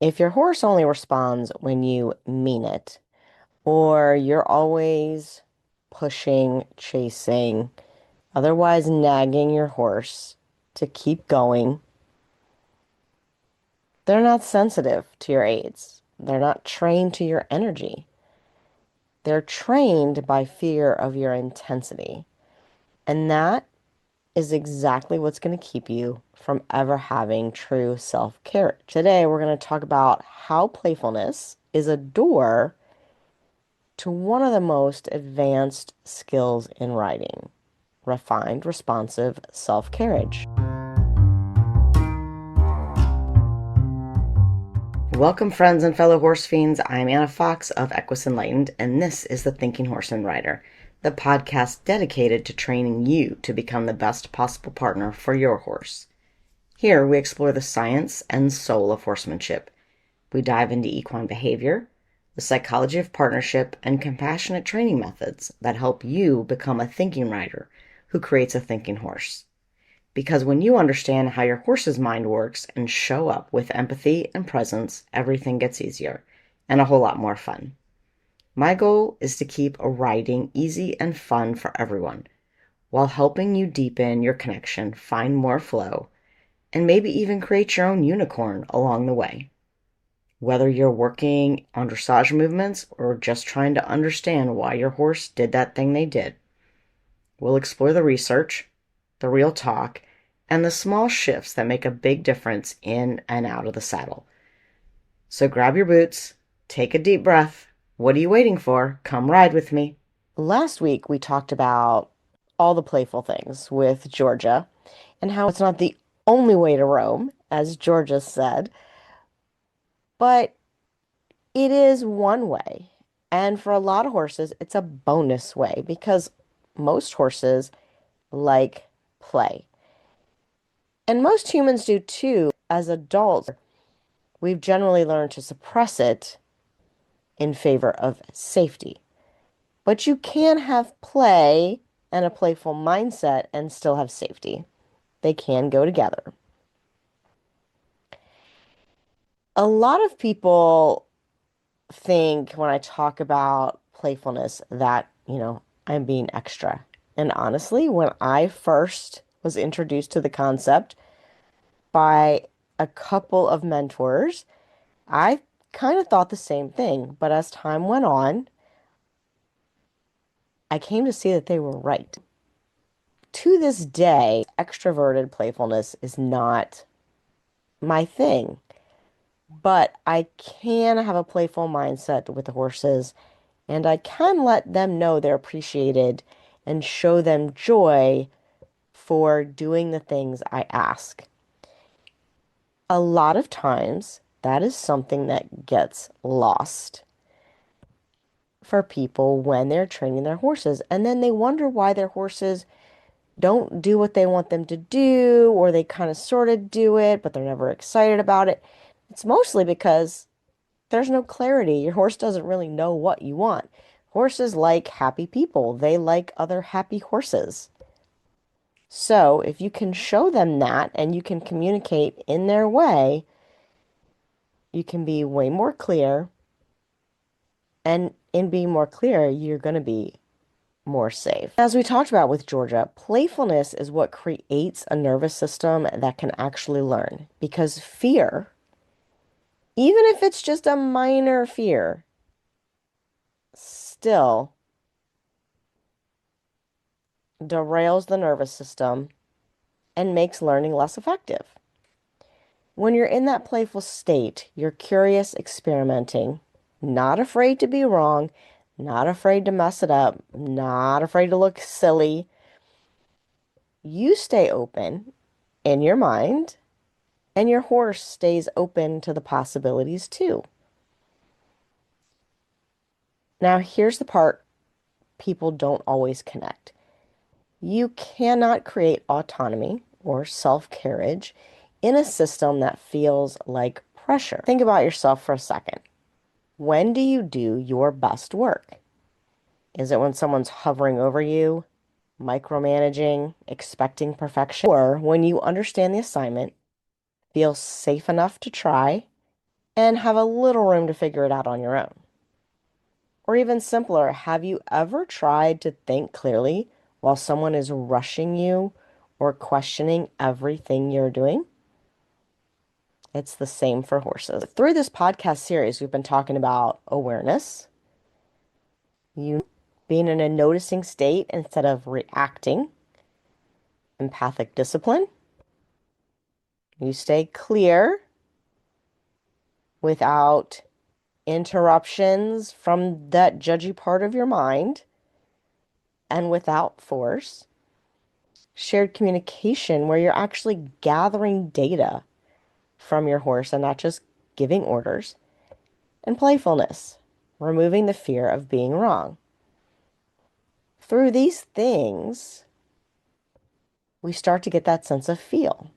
If your horse only responds when you mean it, or you're always pushing, chasing, otherwise nagging your horse to keep going, they're not sensitive to your aids. They're not trained to your energy. They're trained by fear of your intensity. And that is exactly what's going to keep you from ever having true self-care. Today, we're going to talk about how playfulness is a door to one of the most advanced skills in riding, refined, responsive self-carriage. Welcome, friends and fellow horse fiends. I'm Anna Fox of Equus Enlightened, and this is the Thinking Horse and Rider, the podcast dedicated to training you to become the best possible partner for your horse. Here, we explore the science and soul of horsemanship. We dive into equine behavior, the psychology of partnership, and compassionate training methods that help you become a thinking rider who creates a thinking horse. Because when you understand how your horse's mind works and show up with empathy and presence, everything gets easier and a whole lot more fun. My goal is to keep riding easy and fun for everyone, while helping you deepen your connection, find more flow, and maybe even create your own unicorn along the way. Whether you're working on dressage movements or just trying to understand why your horse did that thing they did, we'll explore the research, the real talk, and the small shifts that make a big difference in and out of the saddle. So grab your boots, take a deep breath. What are you waiting for? Come ride with me. Last week, we talked about all the playful things with Georgia and how it's not the only way to roam, as Georgia said, but it is one way. And for a lot of horses, it's a bonus way because most horses like play. And most humans do too. As adults, we've generally learned to suppress it in favor of safety. But you can have play and a playful mindset and still have safety. They can go together. A lot of people think when I talk about playfulness that, I'm being extra. And honestly, when I first was introduced to the concept by a couple of mentors, I kind of thought the same thing. But as time went on, I came to see that they were right. To this day, extroverted playfulness is not my thing, but I can have a playful mindset with the horses, and I can let them know they're appreciated and show them joy for doing the things I ask. A lot of times, that is something that gets lost for people when they're training their horses, and then they wonder why their horses don't do what they want them to do, or they kind of sort of do it, but they're never excited about it. It's mostly because there's no clarity. Your horse doesn't really know what you want. Horses like happy people, they like other happy horses. So if you can show them that and you can communicate in their way, you can be way more clear. And in being more clear, you're going to be more safe. As we talked about with Georgia, playfulness is what creates a nervous system that can actually learn. Because fear, even if it's just a minor fear, still derails the nervous system and makes learning less effective. When you're in that playful state, you're curious, experimenting, not afraid to be wrong, not afraid to mess it up, not afraid to look silly. You stay open in your mind, and your horse stays open to the possibilities too. Now, here's the part people don't always connect. You cannot create autonomy or self-carriage in a system that feels like pressure. Think about yourself for a second. When do you do your best work? Is it when someone's hovering over you, micromanaging, expecting perfection? Or when you understand the assignment, feel safe enough to try, and have a little room to figure it out on your own. Or even simpler, have you ever tried to think clearly while someone is rushing you or questioning everything you're doing? It's the same for horses. Through this podcast series, we've been talking about awareness, you being in a noticing state instead of reacting, empathic discipline, you stay clear without interruptions from that judgy part of your mind and without force, shared communication where you're actually gathering data from your horse and not just giving orders, and playfulness, removing the fear of being wrong. Through these things, we start to get that sense of feel.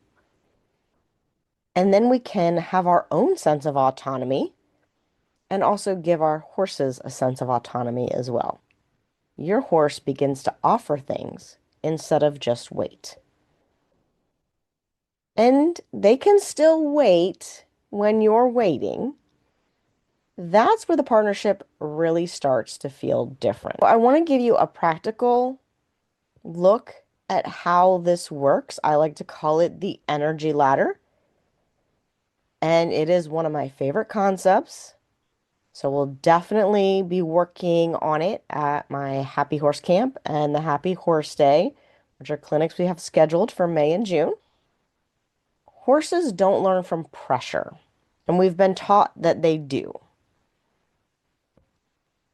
And then we can have our own sense of autonomy and also give our horses a sense of autonomy as well. Your horse begins to offer things instead of just wait. And they can still wait when you're waiting. That's where the partnership really starts to feel different. I want to give you a practical look at how this works. I like to call it the energy ladder. And it is one of my favorite concepts. So we'll definitely be working on it at my Happy Horse Camp and the Happy Horse Day, which are clinics we have scheduled for May and June. Horses don't learn from pressure, and we've been taught that they do.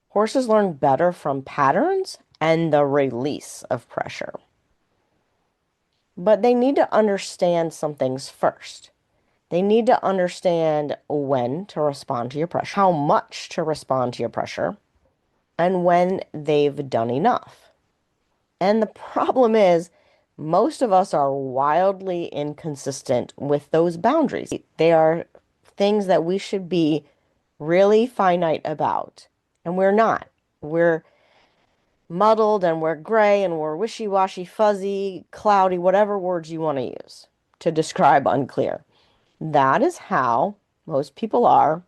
Horses learn better from patterns and the release of pressure. But they need to understand some things first. They need to understand when to respond to your pressure, how much to respond to your pressure, and when they've done enough. And the problem is, most of us are wildly inconsistent with those boundaries. They are things that we should be really finite about, and we're not. We're muddled and we're gray and we're wishy-washy, fuzzy, cloudy, whatever words you want to use to describe unclear. That is how most people are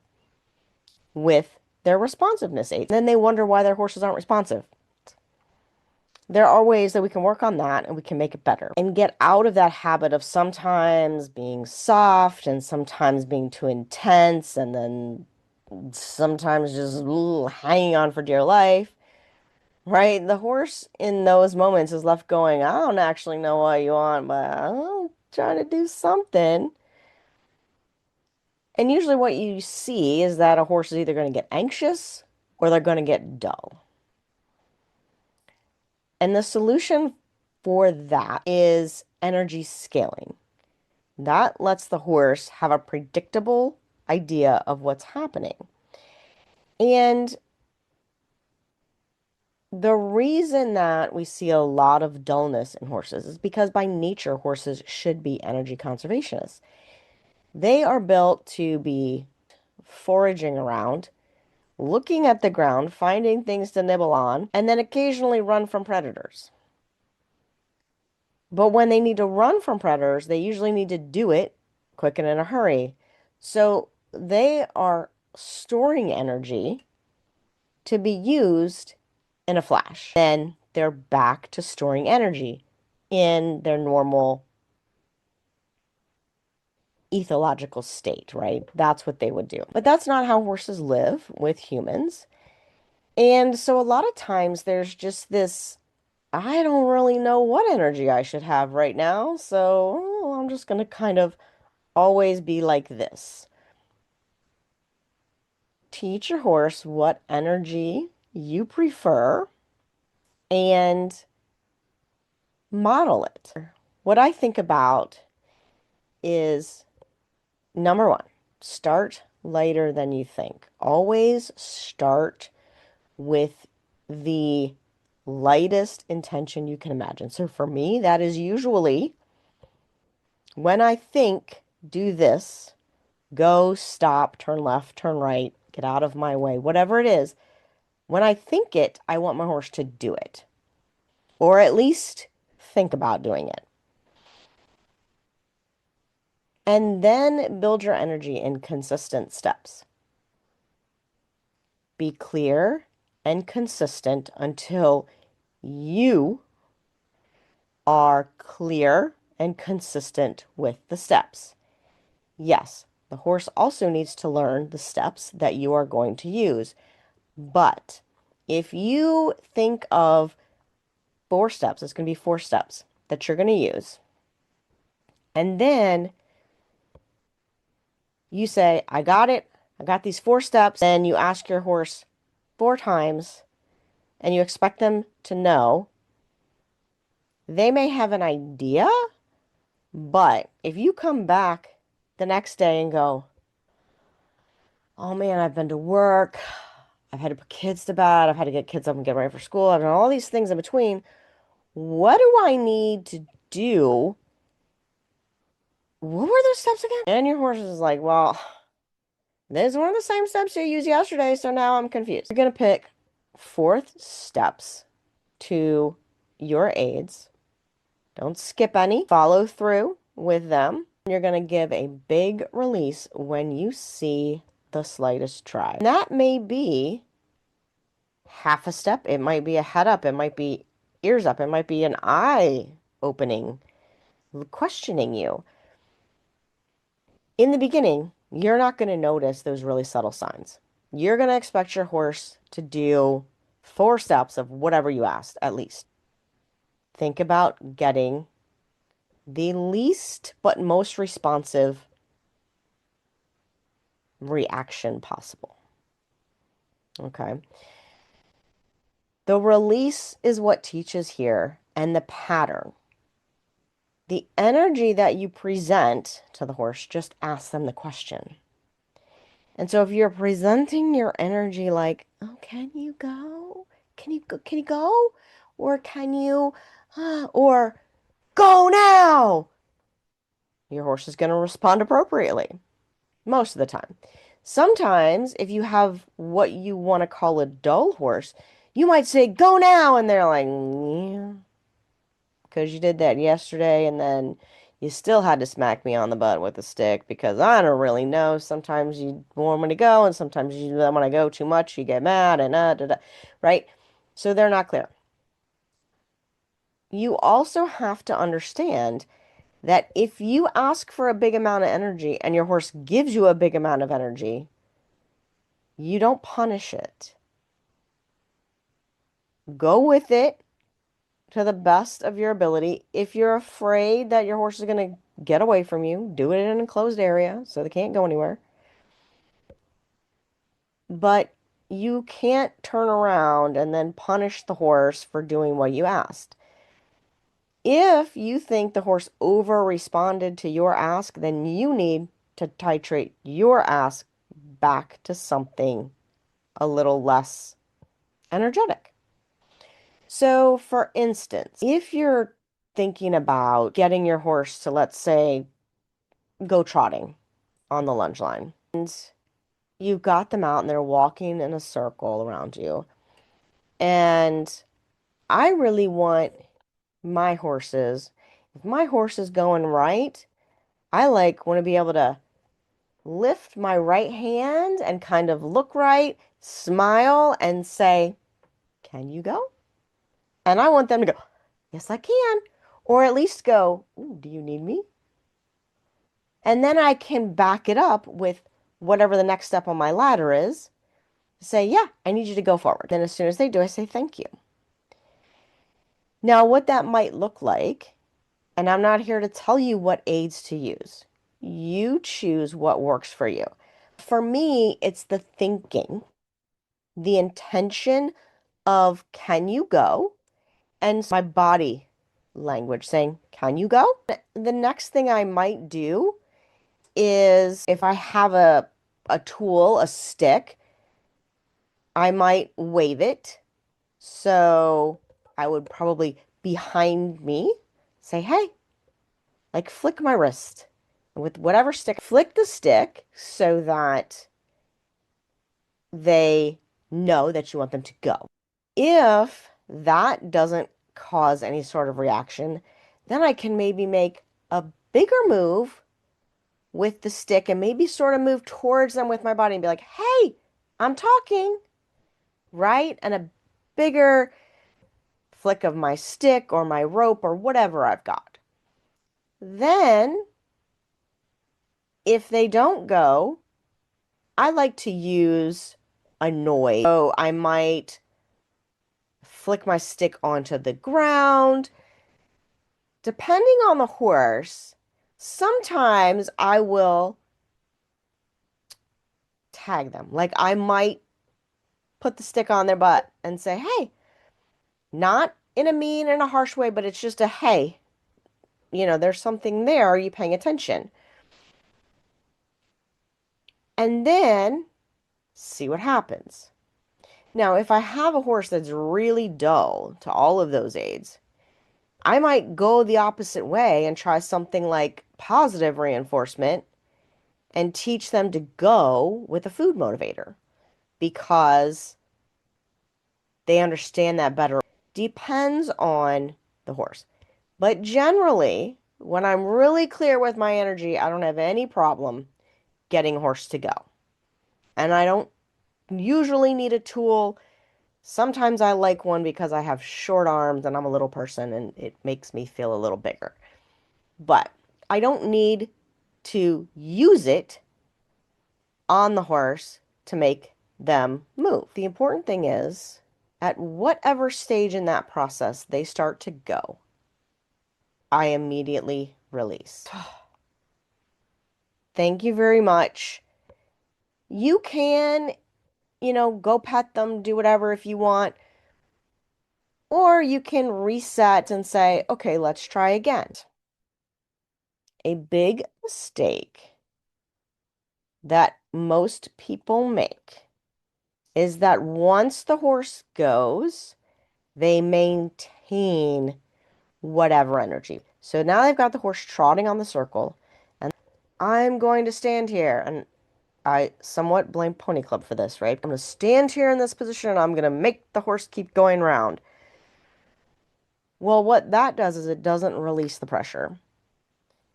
with their responsiveness aids. And then they wonder why their horses aren't responsive. There are ways that we can work on that and we can make it better and get out of that habit of sometimes being soft and sometimes being too intense and then sometimes just hanging on for dear life, right? The horse in those moments is left going, I don't actually know what you want, but I'm trying to do something. And usually what you see is that a horse is either going to get anxious or they're going to get dull. And the solution for that is energy scaling. That lets the horse have a predictable idea of what's happening. And the reason that we see a lot of dullness in horses is because by nature, horses should be energy conservationists. They are built to be foraging around, looking at the ground, finding things to nibble on, and then occasionally run from predators. But when they need to run from predators, they usually need to do it quick and in a hurry. So they are storing energy to be used in a flash. Then they're back to storing energy in their normal ethological state, right? That's what they would do. But that's not how horses live with humans. And so a lot of times there's just this, I don't really know what energy I should have right now, so I'm just going to kind of always be like this. Teach your horse what energy you prefer and model it. What I think about is number one, start lighter than you think. Always start with the lightest intention you can imagine. So for me, that is usually when I think, do this, go, stop, turn left, turn right, get out of my way, whatever it is. When I think it, I want my horse to do it, or at least think about doing it. And then build your energy in consistent steps. Be clear and consistent until you are clear and consistent with the steps. Yes, the horse also needs to learn the steps that you are going to use. But if you think of 4 steps, it's going to be 4 steps that you're going to use. And then you say, I got it. I got these 4 steps. Then you ask your horse 4 times and you expect them to know. They may have an idea, but if you come back the next day and go, oh man, I've been to work. I've had to put kids to bed. I've had to get kids up and get ready for school. I've done all these things in between. What do I need to do? What were those steps again? And your horse is like, well, these weren't the same steps you used yesterday, so now I'm confused. You're going to pick 4 steps to your aids. Don't skip any. Follow through with them. You're going to give a big release when you see the slightest try. And that may be half a step. It might be a head up. It might be ears up. It might be an eye opening, questioning you. In the beginning, you're not going to notice those really subtle signs. You're going to expect your horse to do 4 steps of whatever you asked, at least. Think about getting the least but most responsive reaction possible. Okay. The release is what teaches here, and the pattern. The energy that you present to the horse, just ask them the question. And so if you're presenting your energy like, oh, can you go? Can you go? Or can you, or go now? Your horse is going to respond appropriately most of the time. Sometimes if you have what you want to call a dull horse, you might say, go now. And they're like, yeah, because you did that yesterday and then you still had to smack me on the butt with a stick because I don't really know. Sometimes you want me to go and sometimes you when I go too much, you get mad and right? So they're not clear. You also have to understand that if you ask for a big amount of energy and your horse gives you a big amount of energy, you don't punish it. Go with it to the best of your ability. If you're afraid that your horse is going to get away from you, do it in an enclosed area so they can't go anywhere. But you can't turn around and then punish the horse for doing what you asked. If you think the horse over responded to your ask, then you need to titrate your ask back to something a little less energetic. So, for instance, if you're thinking about getting your horse to, let's say, go trotting on the lunge line, and you've got them out and they're walking in a circle around you, and I really want my horses, if my horse is going right, I want to be able to lift my right hand and kind of look right, smile, and say, can you go? And I want them to go, yes, I can. Or at least go, ooh, do you need me? And then I can back it up with whatever the next step on my ladder is. Say, yeah, I need you to go forward. Then as soon as they do, I say, thank you. Now, what that might look like, and I'm not here to tell you what aids to use. You choose what works for you. For me, it's the thinking, the intention of can you go? And my body language saying, can you go? The next thing I might do is if I have a tool, a stick, I might wave it. So I would probably behind me say, hey, flick my wrist with whatever stick, flick the stick so that they know that you want them to go. If that doesn't cause any sort of reaction, then I can maybe make a bigger move with the stick and maybe sort of move towards them with my body and be like, hey, I'm talking, right? And a bigger flick of my stick or my rope or whatever I've got. Then, if they don't go, I like to use a noise. So I might flick my stick onto the ground. Depending on the horse, sometimes I will tag them. Like I might put the stick on their butt and say, hey, not in a mean and a harsh way, but it's just a hey, there's something there. Are you paying attention? And then see what happens. Now, if I have a horse that's really dull to all of those aids, I might go the opposite way and try something like positive reinforcement and teach them to go with a food motivator because they understand that better. Depends on the horse. But generally, when I'm really clear with my energy, I don't have any problem getting a horse to go. And I don't usually need a tool. Sometimes I like one because I have short arms and I'm a little person and it makes me feel a little bigger. But I don't need to use it on the horse to make them move. The important thing is, at whatever stage in that process they start to go, I immediately release. Thank you very much. You can, go pet them, do whatever if you want. Or you can reset and say, okay, let's try again. A big mistake that most people make is that once the horse goes, they maintain whatever energy. So now they've got the horse trotting on the circle, and I'm going to stand here. And I somewhat blame Pony Club for this, right? I'm going to stand here in this position and I'm going to make the horse keep going round. Well, what that does is it doesn't release the pressure.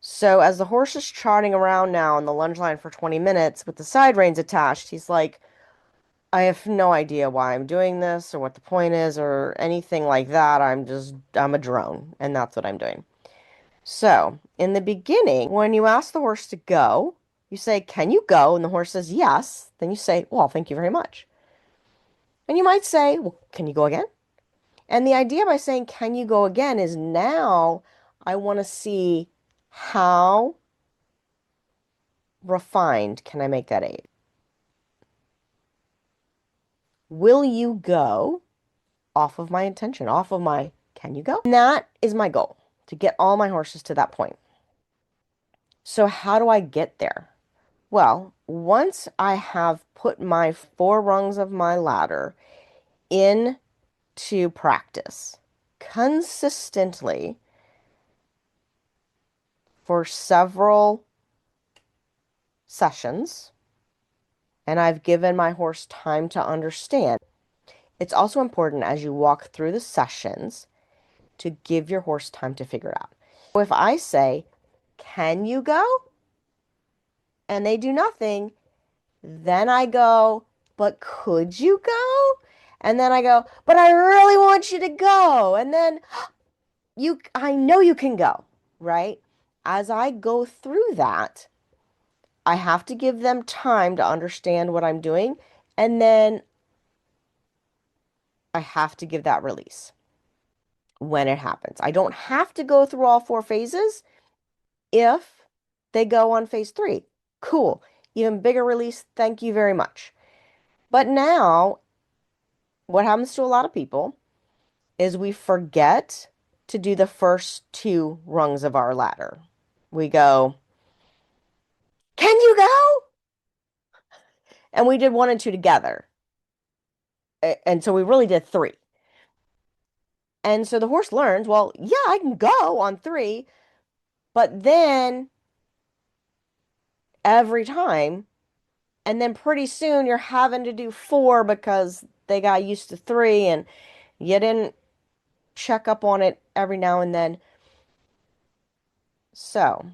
So as the horse is trotting around now on the lunge line for 20 minutes with the side reins attached, he's like, I have no idea why I'm doing this or what the point is or anything like that. I'm a drone, and that's what I'm doing. So in the beginning, when you ask the horse to go, you say, can you go? And the horse says yes. Then you say, well, thank you very much. And you might say, well, can you go again? And the idea by saying, can you go again is now I want to see how refined can I make that aid? Will you go off of my intention, off of my, can you go? And that is my goal, to get all my horses to that point. So how do I get there? Well, once I have put my 4 rungs of my ladder into practice consistently for several sessions, and I've given my horse time to understand, it's also important as you walk through the sessions to give your horse time to figure it out. So if I say, can you go? And they do nothing, then I go, but could you go? And then I go, but I really want you to go. And then I know you can go, right? As I go through that, I have to give them time to understand what I'm doing. And then I have to give that release when it happens. I don't have to go through all 4 phases. If they go on phase 3, cool. Even bigger release, thank you very much. But now, what happens to a lot of people is we forget to do the first 2 rungs of our ladder. We go, can you go? And we did 1 and 2 together. And so we really did 3. And so the horse learns, well, yeah, I can go on 3, but then every time, and then pretty soon you're having to do 4 because they got used to 3 and you didn't check up on it every now and then. So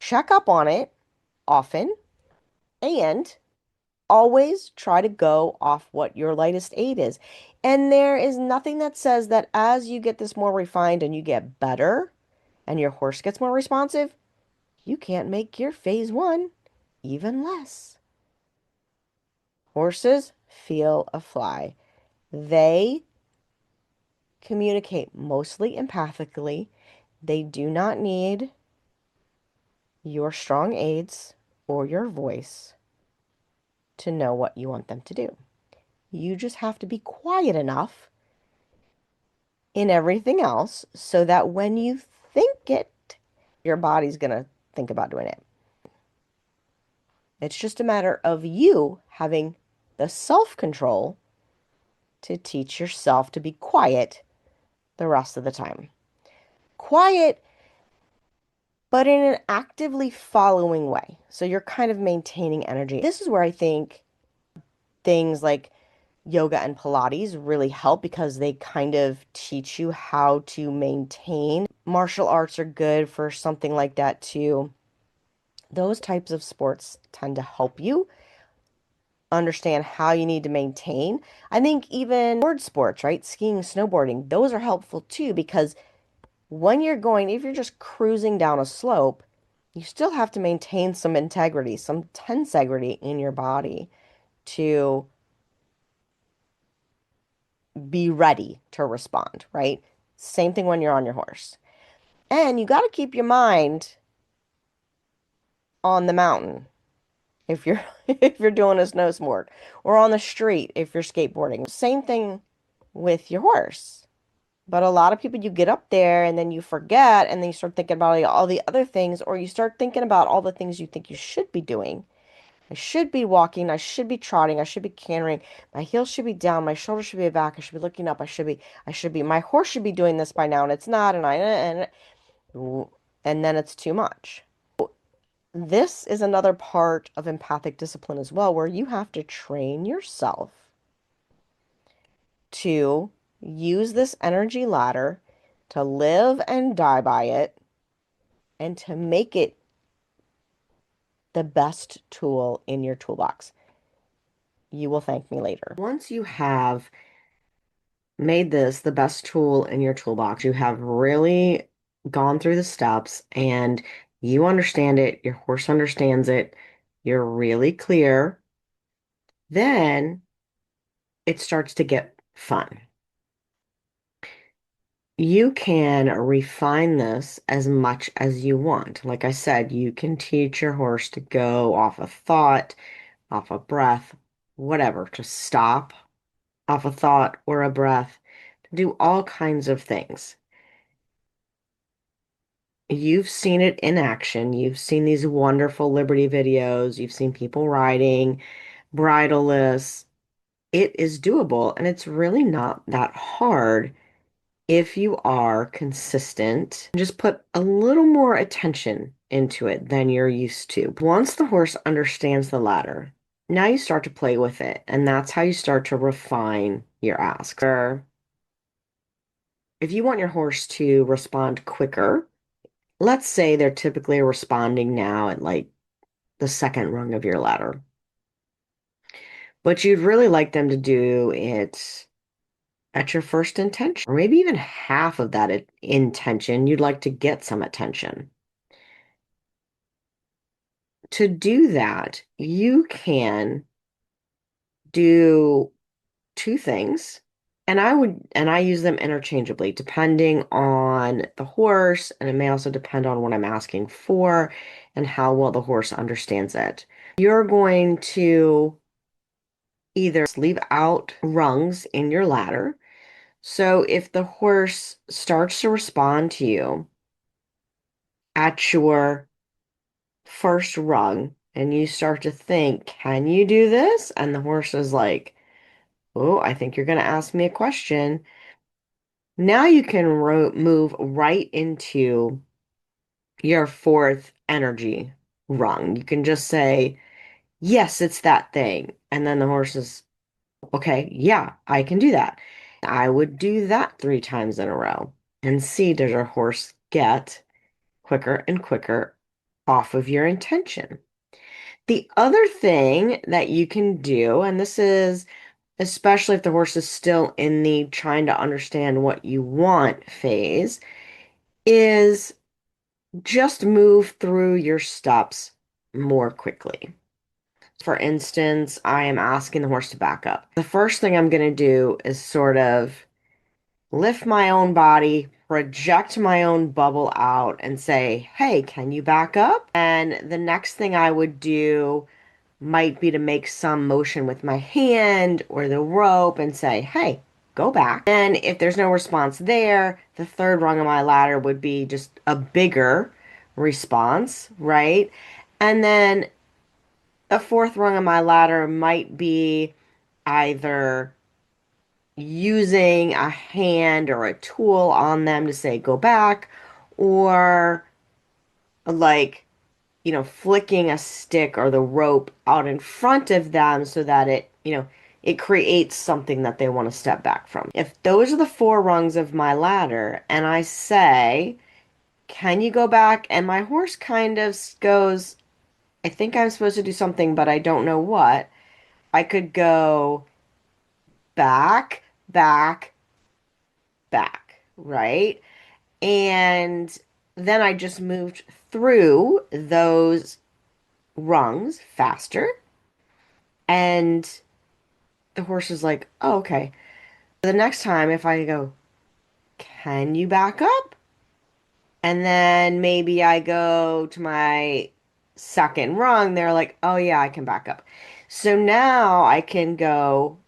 Check up on it often and always try to go off what your lightest aid is. And there is nothing that says that as you get this more refined and you get better and your horse gets more responsive, you can't make your phase one even less. Horses feel a fly. They communicate mostly empathically. They do not need your strong aids or your voice to know what you want them to do. You just have to be quiet enough in everything else so that when you think it, your body's going to think about doing it. It's just a matter of you having the self-control to teach yourself to be quiet the rest of the time. Quiet, but in an actively following way. So you're kind of maintaining energy. This is where I think things like yoga and Pilates really help because they kind of teach you how to maintain. Martial arts are good for something like that too. Those types of sports tend to help you understand how you need to maintain. I think even board sports, right? Skiing, snowboarding, those are helpful too because when you're going, if you're just cruising down a slope, you still have to maintain some integrity, some tensegrity in your body to be ready to respond, right? Same thing when you're on your horse. And you got to keep your mind on the mountain if you're if you're doing a snow sport or on the street if you're skateboarding. Same thing with your horse. But a lot of people, you get up there and then you forget and then you start thinking about all the other things, or you start thinking about all the things you think you should be doing. I should be walking, I should be trotting, I should be cantering, my heels should be down, my shoulders should be back, I should be looking up, my horse should be doing this by now, and it's not, and then it's too much. This is another part of empathic discipline as well, where you have to train yourself to use this energy ladder, to live and die by it, and to make it the best tool in your toolbox. You will thank me later. Once you have made this the best tool in your toolbox, you have really gone through the steps and you understand it, your horse understands it, you're really clear, then it starts to get fun. You can refine this as much as you want. Like I said, you can teach your horse to go off a thought, off a breath, whatever, to stop off a thought or a breath, to do all kinds of things. You've seen it in action. You've seen these wonderful Liberty videos. You've seen people riding bridleless. It is doable, and it's really not that hard if you are consistent. Just put a little more attention into it than you're used to. Once the horse understands the ladder, now you start to play with it, and that's how you start to refine your asks. If you want your horse to respond quicker, let's say they're typically responding now at like the second rung of your ladder, but you'd really like them to do it at your first intention, or maybe even half of that intention, you'd like to get some attention. To do that, you can do two things, and I use them interchangeably depending on the horse, and it may also depend on what I'm asking for and how well the horse understands it. You're going to either leave out rungs in your ladder. So if the horse starts to respond to you at your first rung and you start to think, can you do this? And the horse is like, oh, I think you're going to ask me a question. Now you can move right into your fourth energy rung. You can just say, yes, it's that thing. And then the horse is, okay, yeah, I can do that. I would do that 3 times in a row and see, does your horse get quicker and quicker off of your intention. The other thing that you can do, and this is especially if the horse is still in the trying to understand what you want phase, is just move through your steps more quickly. For instance, I am asking the horse to back up. The first thing I'm going to do is sort of lift my own body, project my own bubble out, and say, hey, can you back up? And the next thing I would do might be to make some motion with my hand or the rope and say, hey, go back. And if there's no response there, the third rung of my ladder would be just a bigger response, right? And then a fourth rung of my ladder might be either using a hand or a tool on them to say go back, or like, flicking a stick or the rope out in front of them so that it creates something that they want to step back from. If those are the four rungs of my ladder and I say, can you go back? And my horse kind of goes, I think I'm supposed to do something, but I don't know what. I could go back, back, back, right? And then I just moved through those rungs faster. And the horse is like, oh, okay. The next time, if I go, can you back up? And then maybe I go to my second rung, they're like, oh, yeah, I can back up. So now I can go,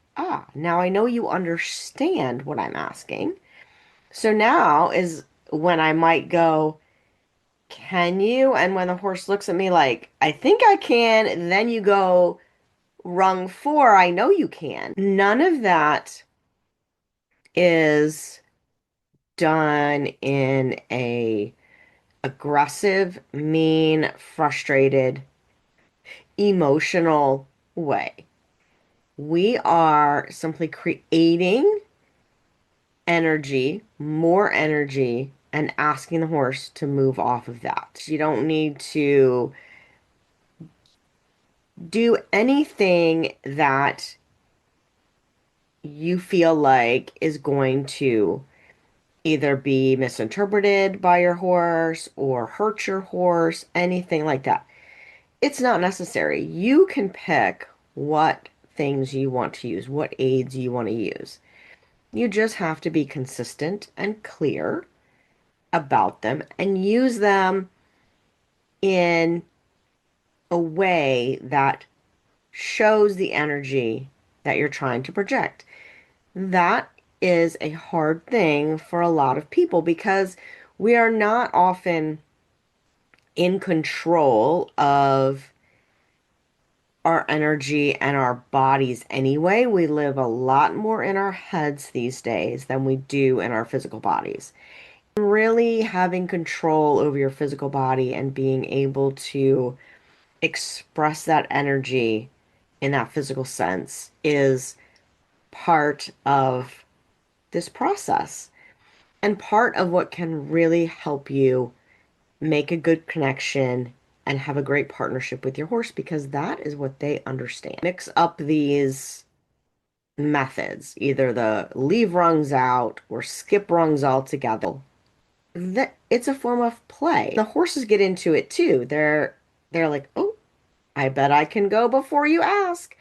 now I know you understand what I'm asking. So now is when I might go, can you? And when the horse looks at me like, I think I can, then you go, rung four, I know you can. None of that is done in a aggressive, mean, frustrated, emotional way. We are simply creating energy, more energy, and asking the horse to move off of that. You don't need to do anything that you feel like is going to either be misinterpreted by your horse or hurt your horse, anything like that. It's not necessary. You can pick what things you want to use, what aids you want to use. You just have to be consistent and clear about them and use them in a way that shows the energy that you're trying to project. That is a hard thing for a lot of people because we are not often in control of our energy and our bodies anyway. We live a lot more in our heads these days than we do in our physical bodies. Really having control over your physical body and being able to express that energy in that physical sense is part of this process and part of what can really help you make a good connection and have a great partnership with your horse because that is what they understand. Mix up these methods, either the leave rungs out or skip rungs altogether. That it's a form of play. The horses get into it too. They're like, "Oh, I bet I can go before you ask."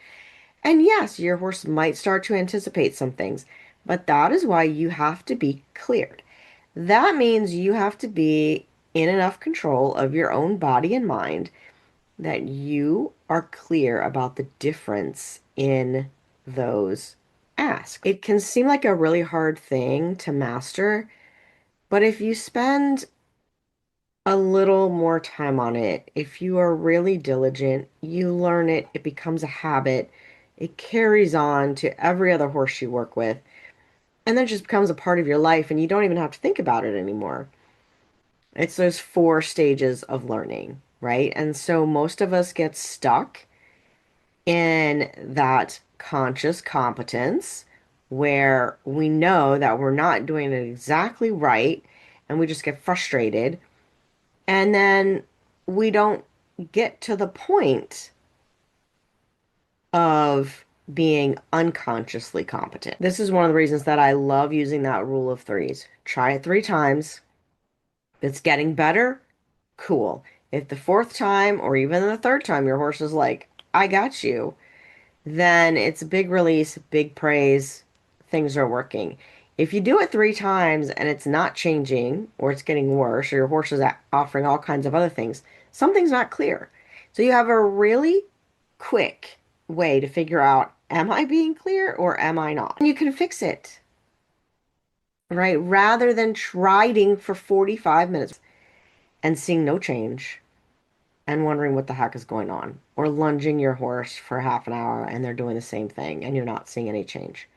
And yes, your horse might start to anticipate some things, but that is why you have to be cleared. That means you have to be in enough control of your own body and mind that you are clear about the difference in those asks. It can seem like a really hard thing to master, but if you spend a little more time on it, if you are really diligent, you learn it, it becomes a habit, it carries on to every other horse you work with, and then it just becomes a part of your life, and you don't even have to think about it anymore. It's those four stages of learning, right? And so most of us get stuck in that conscious competence where we know that we're not doing it exactly right and we just get frustrated. And then we don't get to the point of being unconsciously competent. This is one of the reasons that I love using that rule of threes. Try it 3 times. If it's getting better, cool. If the fourth time or even the third time your horse is like, I got you, then it's a big release, big praise, things are working. If you do it 3 times and it's not changing or it's getting worse or your horse is offering all kinds of other things, something's not clear. So you have a really quick way to figure out, am I being clear or am I not? And you can fix it, right? Rather than trying for 45 minutes and seeing no change and wondering what the heck is going on, or lunging your horse for half an hour and they're doing the same thing and you're not seeing any change.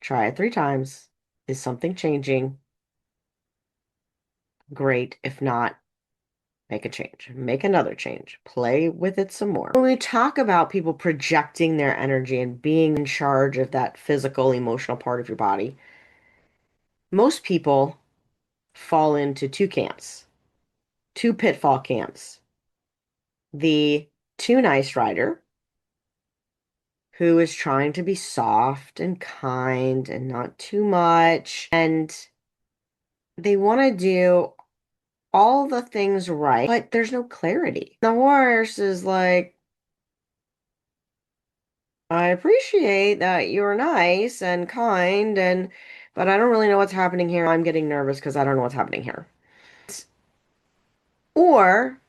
Try it 3 times. Is something changing? Great. If not, make a change. Make another change. Play with it some more. When we talk about people projecting their energy and being in charge of that physical, emotional part of your body, most people fall into 2 camps, 2 pitfall camps. The too nice rider, who is trying to be soft and kind and not too much, and they want to do all the things right, but there's no clarity. The horse is like, I appreciate that you're nice and kind, and but I don't really know what's happening here. I'm getting nervous because I don't know what's happening here. Or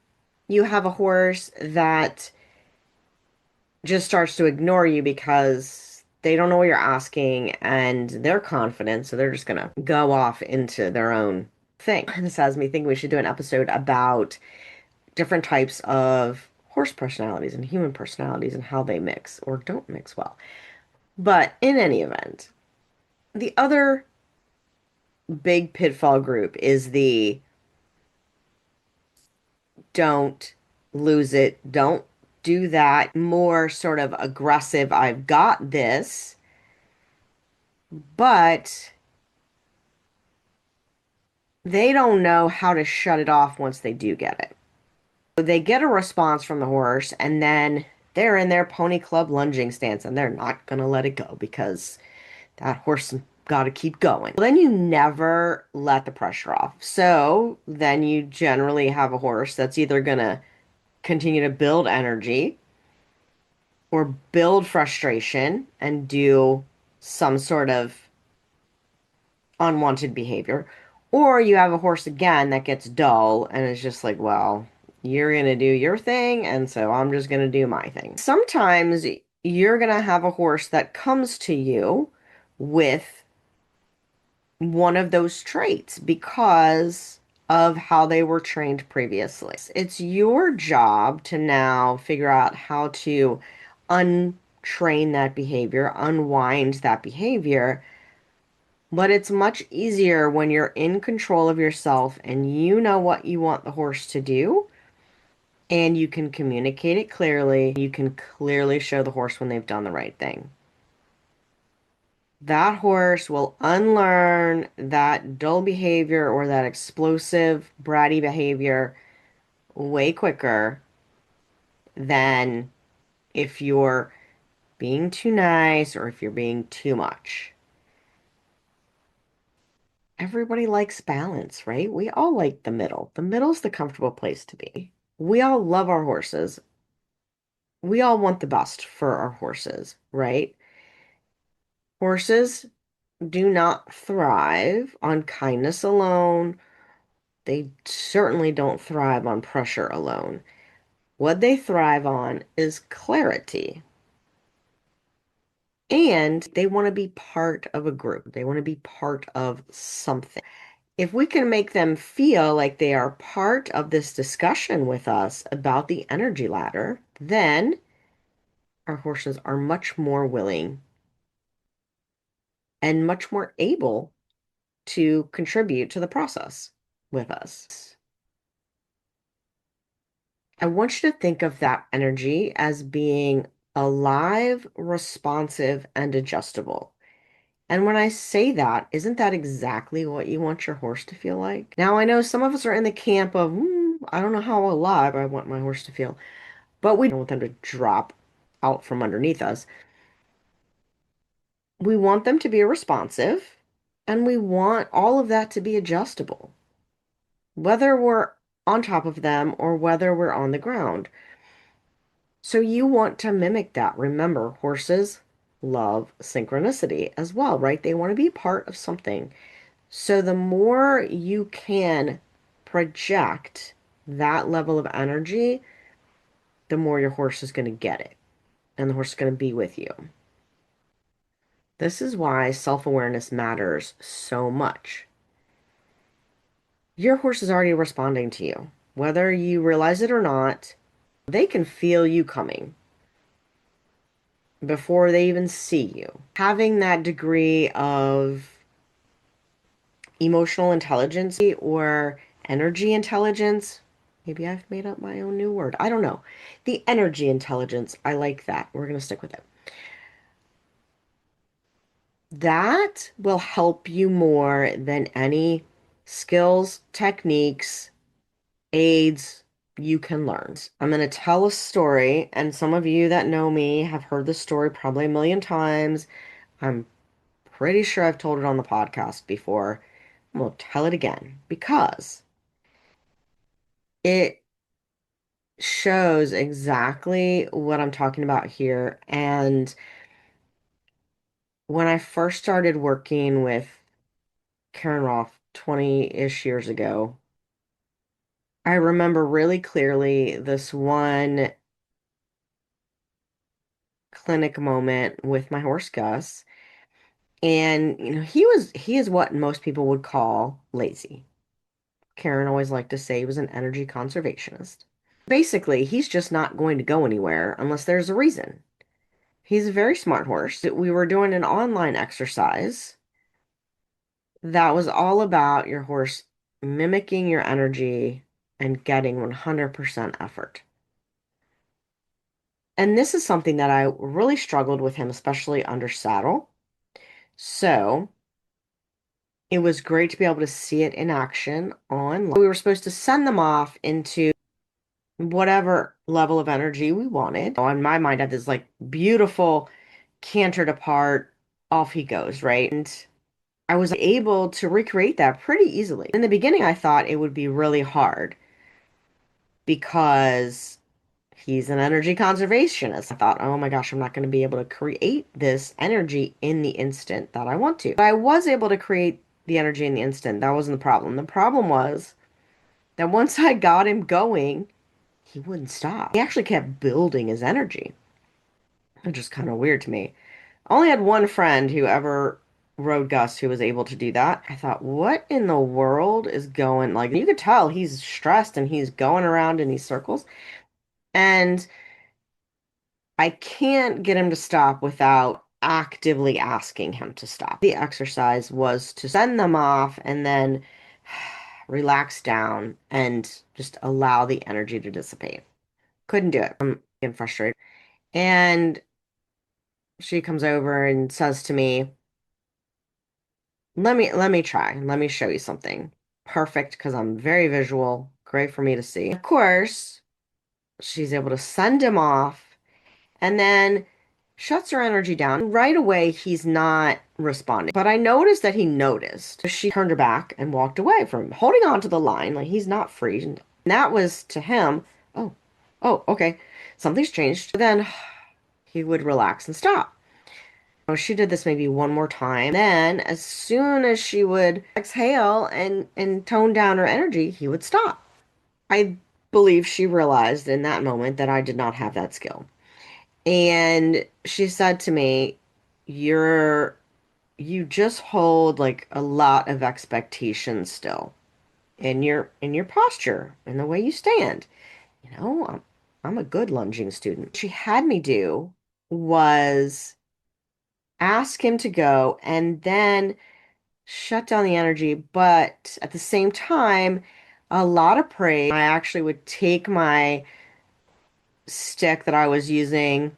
you have a horse that just starts to ignore you because they don't know what you're asking and they're confident, so they're just gonna go off into their own thing. This has me thinking we should do an episode about different types of horse personalities and human personalities and how they mix or don't mix well. But in any event, the other big pitfall group is the don't lose it, don't do that, more sort of aggressive, I've got this, but they don't know how to shut it off once they do get it. So they get a response from the horse and then they're in their pony club lunging stance and they're not going to let it go because that horse got to keep going. Well, then you never let the pressure off. So then you generally have a horse that's either going to continue to build energy or build frustration and do some sort of unwanted behavior. Or you have a horse again that gets dull and is just like, well, you're going to do your thing, and so I'm just going to do my thing. Sometimes you're going to have a horse that comes to you with one of those traits because of how they were trained previously. It's your job to now figure out how to untrain that behavior, unwind that behavior. But it's much easier when you're in control of yourself and you know what you want the horse to do and you can communicate it clearly. You can clearly show the horse when they've done the right thing. That horse will unlearn that dull behavior or that explosive, bratty behavior way quicker than if you're being too nice or if you're being too much. Everybody likes balance, right? We all like the middle. The middle's the comfortable place to be. We all love our horses. We all want the best for our horses, right? Horses do not thrive on kindness alone. They certainly don't thrive on pressure alone. What they thrive on is clarity. And they want to be part of a group. They want to be part of something. If we can make them feel like they are part of this discussion with us about the energy ladder, then our horses are much more willing and much more able to contribute to the process with us. I want you to think of that energy as being alive, responsive, and adjustable. And when I say that, isn't that exactly what you want your horse to feel like? Now, I know some of us are in the camp of, I don't know how alive I want my horse to feel, but we don't want them to drop out from underneath us. We want them to be responsive, and we want all of that to be adjustable, whether we're on top of them or whether we're on the ground. So you want to mimic that. Remember, horses love synchronicity as well, right? They want to be part of something. So the more you can project that level of energy, the more your horse is going to get it and the horse is going to be with you. This is why self-awareness matters so much. Your horse is already responding to you. Whether you realize it or not, they can feel you coming before they even see you. Having that degree of emotional intelligence or energy intelligence, maybe I've made up my own new word. I don't know. The energy intelligence, I like that. We're going to stick with it. That will help you more than any skills, techniques, aids you can learn. I'm going to tell a story, and some of you that know me have heard this story probably a million times. I'm pretty sure I've told it on the podcast before. We'll tell it again because it shows exactly what I'm talking about here. And when I first started working with Karen Roth 20-ish years ago, I remember really clearly this one clinic moment with my horse Gus. And he is what most people would call lazy. Karen always liked to say he was an energy conservationist. Basically, he's just not going to go anywhere unless there's a reason. He's a very smart horse. We were doing an online exercise that was all about your horse mimicking your energy and getting 100% effort. And this is something that I really struggled with him, especially under saddle. So it was great to be able to see it in action online. We were supposed to send them off into whatever level of energy we wanted. On my mind, I had this like beautiful cantered apart, off he goes, right? And I was able to recreate that pretty easily. In the beginning, I thought it would be really hard because he's an energy conservationist. I thought, oh my gosh, I'm not going to be able to create this energy in the instant that I want to. But I was able to create the energy in the instant. That wasn't the problem. The problem was that once I got him going, he wouldn't stop. He actually kept building his energy, which is kind of weird to me. I only had one friend who ever rode Gus who was able to do that. I thought, what in the world is going, like, you could tell he's stressed and he's going around in these circles. And I can't get him to stop without actively asking him to stop. The exercise was to send them off and then relax down and just allow the energy to dissipate. Couldn't do it. I'm getting frustrated. And she comes over and says to me, let me try. Let me show you something. Perfect, because I'm very visual. Great for me to see. Of course, she's able to send him off and then shuts her energy down. Right away, he's not responding. But I noticed that he noticed. She turned her back and walked away from him, holding on to the line like he's not free. And that was to him, oh, oh, okay, something's changed. Then he would relax and stop. She did this maybe one more time. Then, as soon as she would exhale and tone down her energy, he would stop. I believe she realized in that moment that I did not have that skill. And she said to me, you just hold like a lot of expectations still in your posture, in the way you stand. I'm a good lunging student. What she had me do was ask him to go and then shut down the energy, but at the same time, a lot of praise. I actually would take my stick that I was using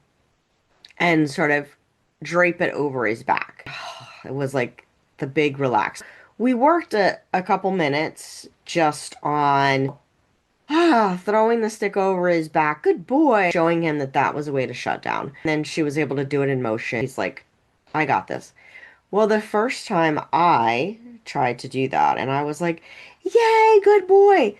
and sort of drape it over his back. It was like the big relax. We worked a couple minutes just on throwing the stick over his back. Good boy. Showing him that that was a way to shut down. And then she was able to do it in motion. He's like, I got this. Well, the first time I tried to do that, and I was like, yay, good boy,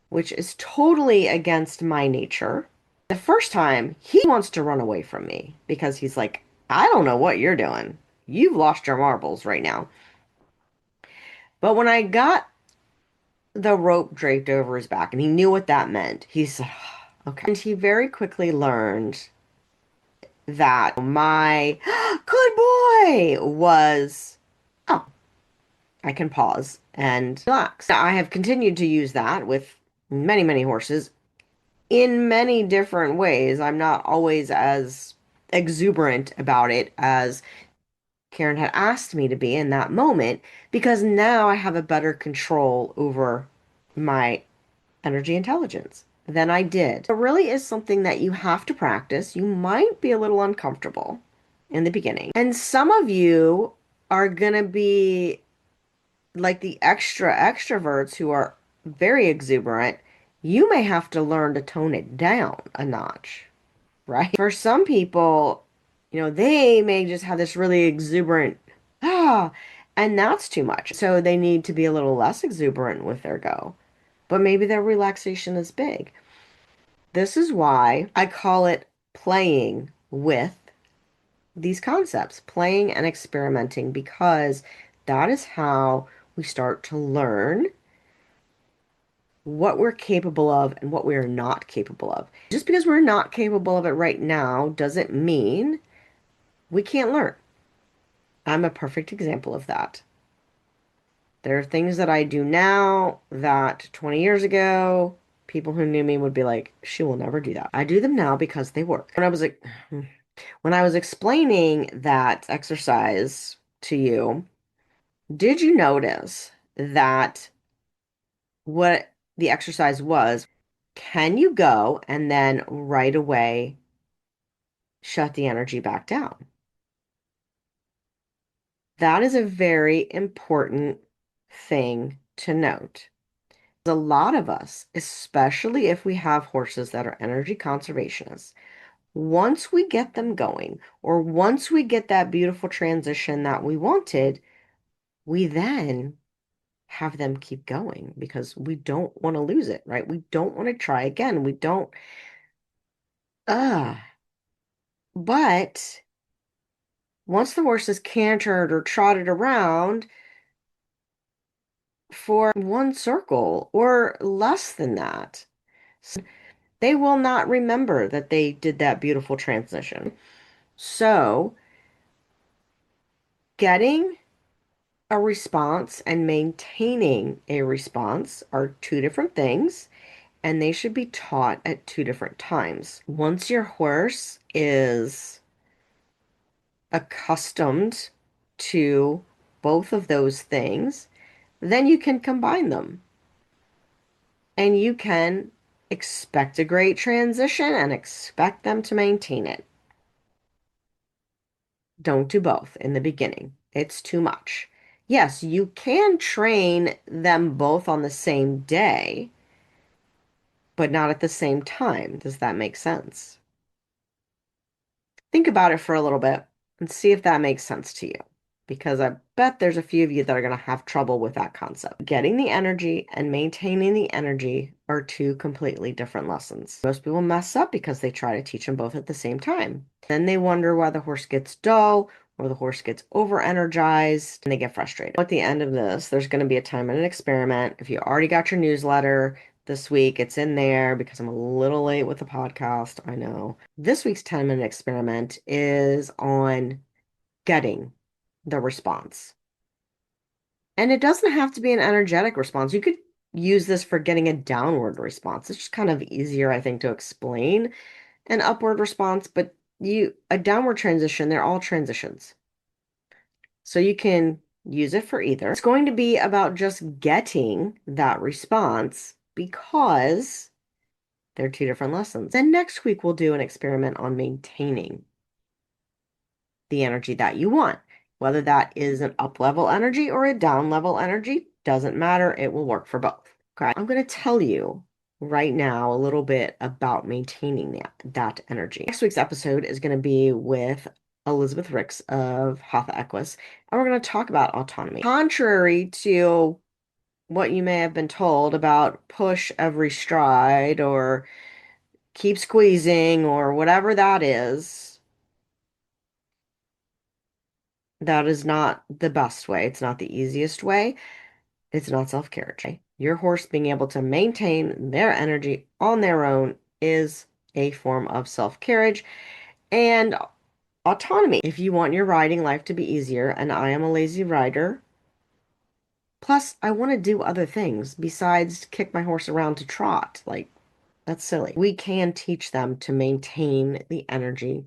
which is totally against my nature. The first time, he wants to run away from me because he's like, I don't know what you're doing. You've lost your marbles right now. But when I got the rope draped over his back and he knew what that meant, he said, okay. And he very quickly learned that my good boy was, oh, I can pause and relax. I have continued to use that with many, many horses in many different ways. I'm not always as exuberant about it as Karen had asked me to be in that moment because now I have a better control over my energy intelligence than I did. It really is something that you have to practice. You might be a little uncomfortable in the beginning. And some of you are going to be like the extroverts who are very exuberant. You may have to learn to tone it down a notch, right? For some people, they may just have this really exuberant, ah, and that's too much. So they need to be a little less exuberant with their go. But maybe their relaxation is big. This is why I call it playing with these concepts, playing and experimenting, because that is how we start to learn what we're capable of and what we are not capable of. Just because we're not capable of it right now doesn't mean we can't learn. I'm a perfect example of that. There are things that I do now that 20 years ago, people who knew me would be like, she will never do that. I do them now because they work. When I was explaining that exercise to you, did you notice that what the exercise was? Can you go and then right away shut the energy back down? That is a very important thing to note. A lot of us, especially if we have horses that are energy conservationists, once we get them going, or once we get that beautiful transition that we wanted, we then have them keep going because we don't want to lose it, right? We don't want to try again. We don't, uh, but once the horse is cantered or trotted around for one circle or less than that, they will not remember that they did that beautiful transition. So, getting a response and maintaining a response are two different things, and they should be taught at two different times. Once your horse is accustomed to both of those things, then you can combine them and you can expect a great transition and expect them to maintain it. Don't do both in the beginning. It's too much. Yes, you can train them both on the same day, but not at the same time. Does that make sense? Think about it for a little bit and see if that makes sense to you. Because I bet there's a few of you that are going to have trouble with that concept. Getting the energy and maintaining the energy are two completely different lessons. Most people mess up because they try to teach them both at the same time. Then they wonder why the horse gets dull or the horse gets over-energized and they get frustrated. At the end of this, there's going to be a time and an experiment. If you already got your newsletter, this week. It's in there because I'm a little late with the podcast. I know. This week's 10-minute experiment is on getting the response. And it doesn't have to be an energetic response. You could use this for getting a downward response. It's just kind of easier, I think, to explain an upward response, but a downward transition, they're all transitions. So you can use it for either. It's going to be about just getting that response because they're two different lessons. Then next week, we'll do an experiment on maintaining the energy that you want. Whether that is an up level energy or a down level energy, doesn't matter. It will work for both. Okay. I'm going to tell you right now a little bit about maintaining that energy. Next week's episode is going to be with Elizabeth Ricks of Hatha Equus, and we're going to talk about autonomy. Contrary to what you may have been told about push every stride or keep squeezing or whatever that is not the best way. It's not the easiest way. It's not self-carriage. Your horse being able to maintain their energy on their own is a form of self-carriage and autonomy. If you want your riding life to be easier, and I am a lazy rider, plus I want to do other things besides kick my horse around to trot. Like, that's silly. We can teach them to maintain the energy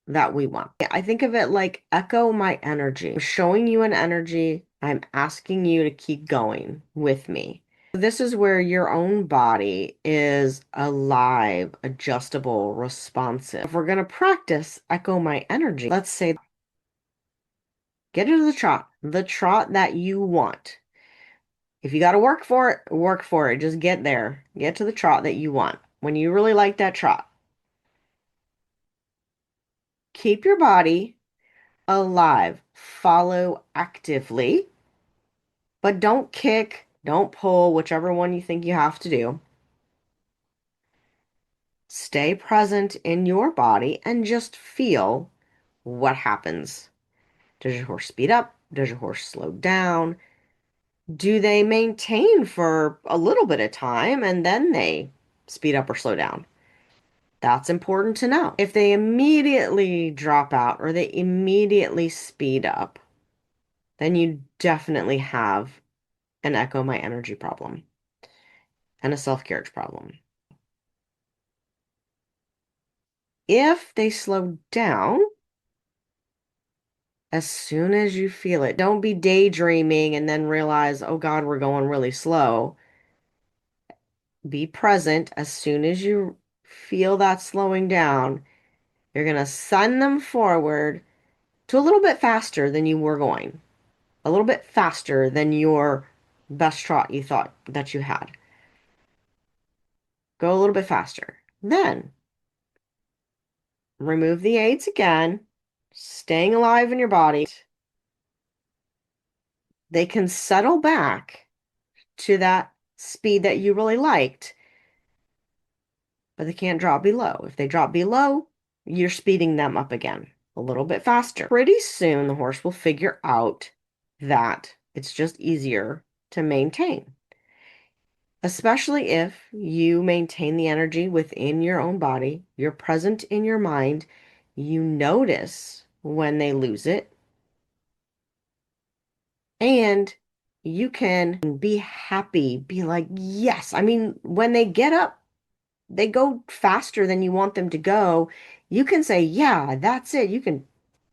that we want. I think of it like echo my energy. I'm showing you an energy. I'm asking you to keep going with me. This is where your own body is alive, adjustable, responsive. If we're going to practice echo my energy, let's say get into the trot that you want. If you got to work for it, work for it. Just get there. Get to the trot that you want. When you really like that trot, keep your body alive. Follow actively, but don't kick, don't pull, whichever one you think you have to do. Stay present in your body and just feel what happens. Does your horse speed up? Does your horse slow down? Do they maintain for a little bit of time and then they speed up or slow down? That's important to know. If they immediately drop out or they immediately speed up, then you definitely have an echo my energy problem and a self-carriage problem. If they slow down, as soon as you feel it, don't be daydreaming and then realize, oh God, we're going really slow. Be present as soon as you feel that slowing down. You're going to send them forward to a little bit faster than you were going, a little bit faster than your best trot you thought that you had. Go a little bit faster. Then remove the aids again, staying alive in your body. They can settle back to that speed that you really liked, but they can't drop below. If they drop below, you're speeding them up again a little bit faster. Pretty soon, the horse will figure out that it's just easier to maintain, especially if you maintain the energy within your own body, you're present in your mind, you notice when they lose it, and you can be happy, be like, yes. I mean, when they get up, they go faster than you want them to go. You can say, yeah, that's it. You can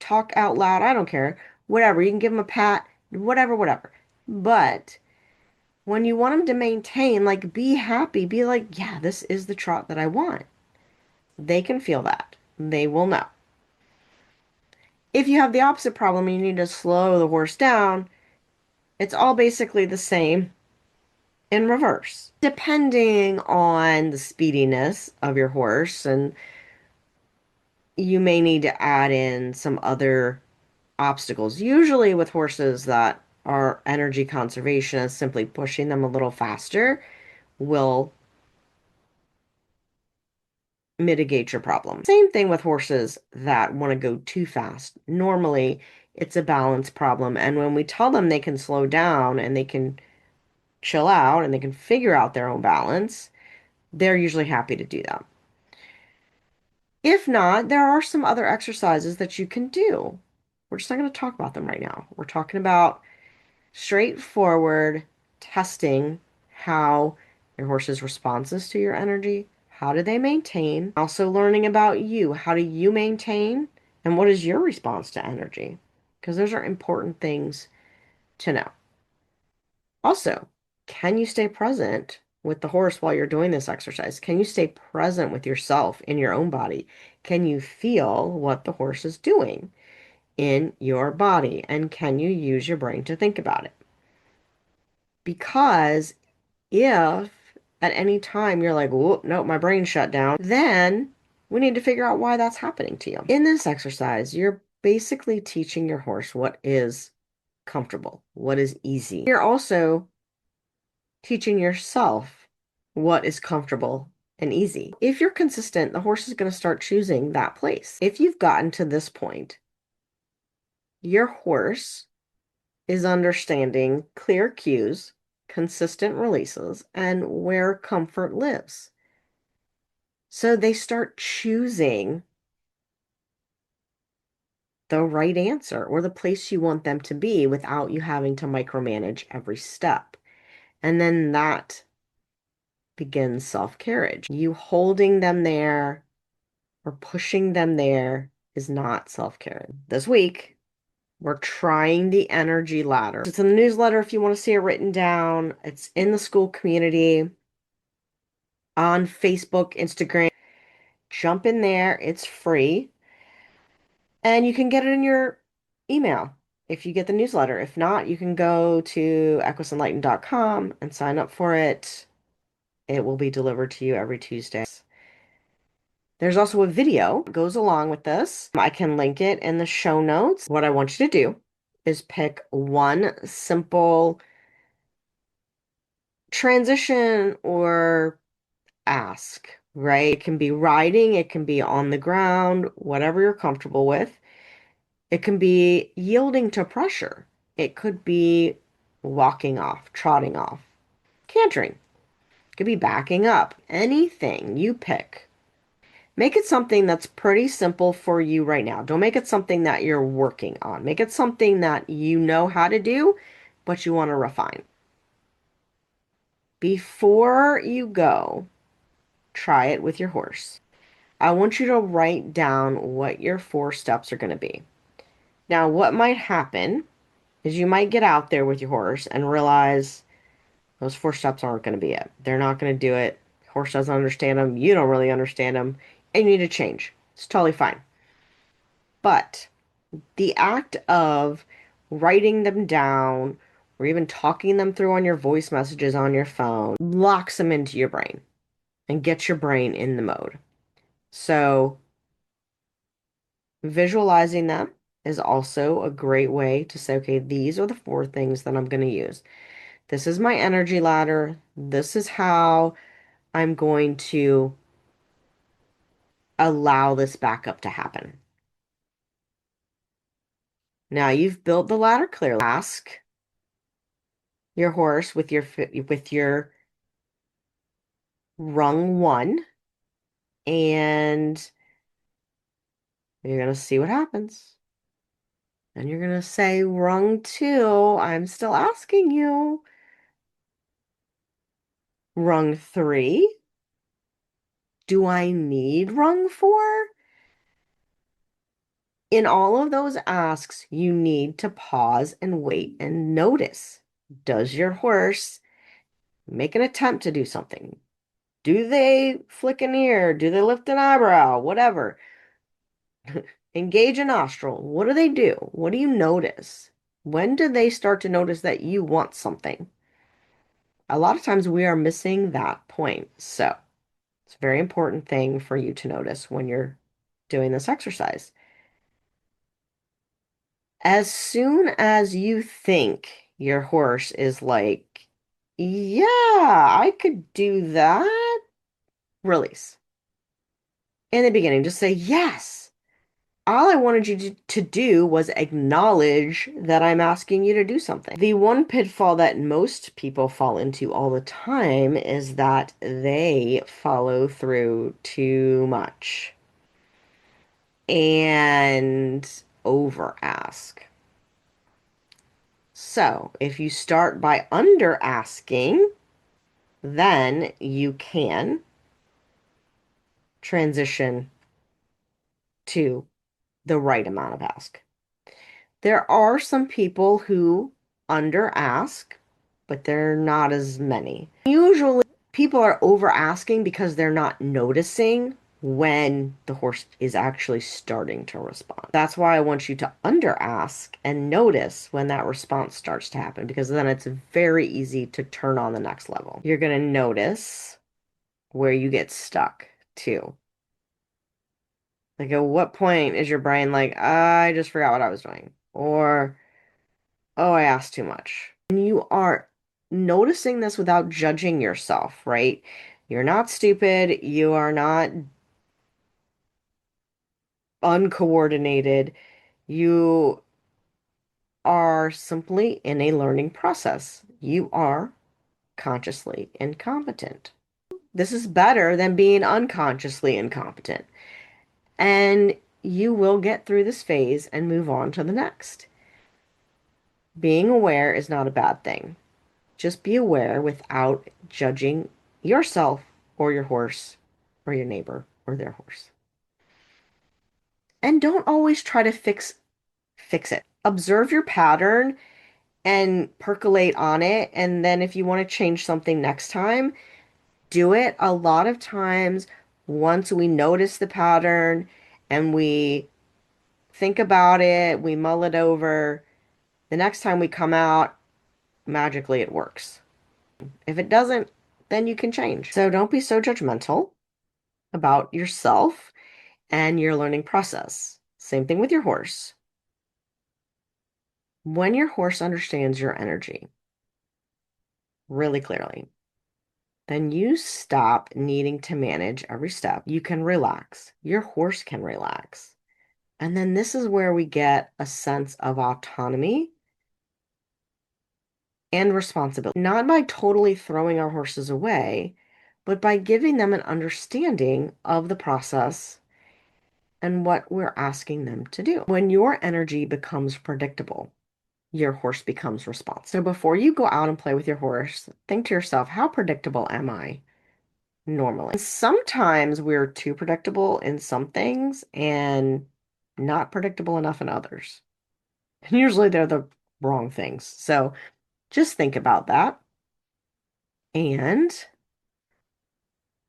talk out loud. I don't care. Whatever. You can give them a pat, whatever, whatever. But when you want them to maintain, like, be happy, be like, yeah, this is the trot that I want. They can feel that. They will know. If you have the opposite problem and you need to slow the horse down, it's all basically the same in reverse, depending on the speediness of your horse, and you may need to add in some other obstacles. Usually with horses that are energy conservation, simply pushing them a little faster will mitigate your problem. Same thing with horses that want to go too fast. Normally, it's a balance problem, and when we tell them they can slow down and they can chill out and they can figure out their own balance, they're usually happy to do that. If not, there are some other exercises that you can do. We're just not going to talk about them right now. We're talking about straightforward testing how your horse's responses to your energy, how do they maintain, also learning about you. How do you maintain, and what is your response to energy? Because those are important things to know. Also, can you stay present with the horse while you're doing this exercise? Can you stay present with yourself in your own body? Can you feel what the horse is doing in your body? And can you use your brain to think about it? Because if at any time you're like, whoop, nope, my brain shut down, then we need to figure out why that's happening to you. In this exercise, you're basically teaching your horse what is comfortable, what is easy. You're also teaching yourself what is comfortable and easy. If you're consistent, the horse is going to start choosing that place. If you've gotten to this point, your horse is understanding clear cues, consistent releases, and where comfort lives. So they start choosing the right answer or the place you want them to be without you having to micromanage every step. And then that begins self-carriage. You holding them there or pushing them there is not self-carriage. This week, we're trying the energy ladder. It's in the newsletter if you want to see it written down. It's in the Skool community on Facebook, Instagram. Jump in there. It's free. And you can get it in your email if you get the newsletter. If not, you can go to equisenlightened.com and sign up for it. It will be delivered to you every Tuesday. There's also a video that goes along with this. I can link it in the show notes. What I want you to do is pick one simple transition or ask, right? It can be riding, it can be on the ground, whatever you're comfortable with. It can be yielding to pressure. It could be walking off, trotting off, cantering. It could be backing up. Anything you pick. Make it something that's pretty simple for you right now. Don't make it something that you're working on. Make it something that you know how to do, but you want to refine. Before you go, try it with your horse. I want you to write down what your 4 steps are going to be. Now, what might happen is you might get out there with your horse and realize those 4 steps aren't going to be it. They're not going to do it. Horse doesn't understand them. You don't really understand them. And you need to change. It's totally fine. But the act of writing them down or even talking them through on your voice messages on your phone locks them into your brain and gets your brain in the mode. So visualizing them is also a great way to say, okay, these are the 4 things that I'm going to use. This is my energy ladder. This is how I'm going to allow this backup to happen. Now you've built the ladder clearly. Ask your horse with your rung 1, and you're going to see what happens. And you're going to say, rung 2, I'm still asking you. Rung 3, do I need rung 4? In all of those asks, you need to pause and wait and notice. Does your horse make an attempt to do something? Do they flick an ear? Do they lift an eyebrow? Whatever. Engage a nostril. What do they do? What do you notice? When do they start to notice that you want something? A lot of times we are missing that point. So it's a very important thing for you to notice when you're doing this exercise. As soon as you think your horse is like, yeah, I could do that, release. In the beginning, just say, yes. All I wanted you to do was acknowledge that I'm asking you to do something. The one pitfall that most people fall into all the time is that they follow through too much and over ask. So if you start by under asking, then you can transition to the right amount of ask. There are some people who under ask, but they're not as many. Usually people are over asking because they're not noticing when the horse is actually starting to respond. That's why I want you to under ask and notice when that response starts to happen, because then it's very easy to turn on the next level. You're going to notice where you get stuck too. Like, at what point is your brain like, I just forgot what I was doing? Or, oh, I asked too much. And you are noticing this without judging yourself, right? You're not stupid. You are not uncoordinated. You are simply in a learning process. You are consciously incompetent. This is better than being unconsciously incompetent. And you will get through this phase and move on to the next. Being aware is not a bad thing. Just be aware without judging yourself or your horse or your neighbor or their horse. And don't always try to fix it. Observe your pattern and percolate on it. And then if you want to change something next time, do it. A lot of times, once we notice the pattern and we think about it, we mull it over, the next time we come out, magically it works. If it doesn't, then you can change. So don't be so judgmental about yourself and your learning process. Same thing with your horse. When your horse understands your energy really clearly, then you stop needing to manage every step. You can relax. Your horse can relax. And then this is where we get a sense of autonomy and responsibility. Not by totally throwing our horses away, but by giving them an understanding of the process and what we're asking them to do. When your energy becomes predictable, your horse becomes responsive. So before you go out and play with your horse, think to yourself, how predictable am I normally? And sometimes we're too predictable in some things and not predictable enough in others. And usually they're the wrong things. So just think about that. And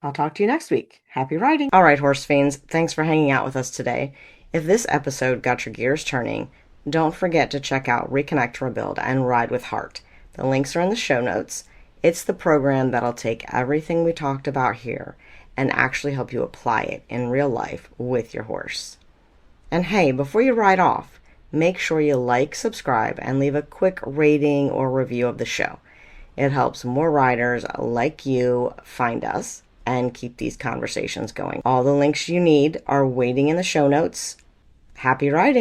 I'll talk to you next week. Happy riding. All right, horse fiends, thanks for hanging out with us today. If this episode got your gears turning, don't forget to check out Reconnect, Rebuild, and Ride with Heart. The links are in the show notes. It's the program that'll take everything we talked about here and actually help you apply it in real life with your horse. And hey, before you ride off, make sure you like, subscribe, and leave a quick rating or review of the show. It helps more riders like you find us and keep these conversations going. All the links you need are waiting in the show notes. Happy riding!